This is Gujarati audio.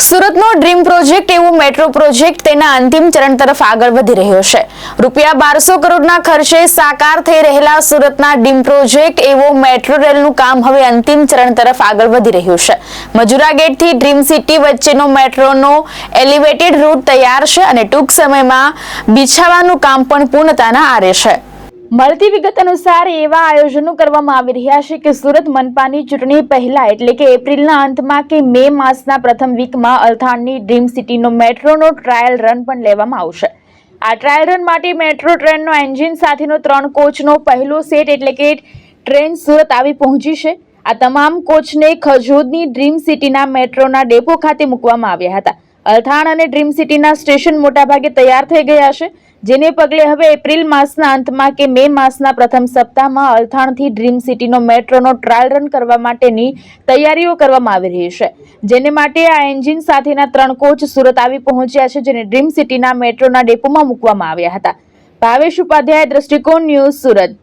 સુરતનો ડ્રીમ પ્રોજેક્ટ એવો મેટ્રો પ્રોજેક્ટ તેના અંતિમ ચરણ તરફ આગળ વધી રહ્યો છે। ₹1200 કરોડના ખર્ચે સાકાર થઈ રહેલા સુરતના ડ્રીમ પ્રોજેક્ટ એવો મેટ્રો રેલનું કામ હવે અંતિમ ચરણ તરફ આગળ વધી રહ્યું છે। મજુરા ગેટથી ડ્રીમ સિટી વચ્ચેનો મેટ્રોનો એલિવેટેડ રૂટ તૈયાર છે અને ટૂંક સમયમાં બિછાવવાનું કામ પણ પૂર્ણતાના આરે છે। મળતી વિગત અનુસાર એવા આયોજનો કરવામાં આવી રહ્યા છે કે સુરત મનપાની ચૂંટણી પહેલા એટલે કે એપ્રિલના અંતમાં કે મે માસના પ્રથમ વીકમાં અલથાણની ડ્રીમ સિટીનો મેટ્રોનો ટ્રાયલ રન પણ લેવામાં આવશે। આ ટ્રાયલ રન માટે મેટ્રો ટ્રેનનો એન્જિન સાથેનો 3 કોચનો પહેલો સેટ એટલે કે ટ્રેન સુરત આવી પહોંચી છે। આ તમામ કોચને ખજોદની ડ્રીમ સિટીના મેટ્રોના ડેપો ખાતે મૂકવામાં આવ્યા હતા। અલથાણ અને ડ્રીમ સિટીના સ્ટેશન મોટાભાગે તૈયાર થઈ ગયા છે, જેને પગલે હવે એપ્રિલ માસના અંતમાં કે મે માસના પ્રથમ સપ્તાહમાં અલથાણથી ડ્રીમ સિટીનો મેટ્રોનો ટ્રાયલ રન કરવા માટેની તૈયારીઓ કરવામાં આવી રહી છે, જેને માટે આ એન્જિન સાથેના 3 કોચ સુરત આવી પહોંચ્યા છે, જેને ડ્રીમ સિટીના મેટ્રોના ડેપોમાં મૂકવામાં આવ્યા હતા। ભાવેશ ઉપાધ્યાય, દ્રષ્ટિકોણ ન્યૂઝ, સુરત।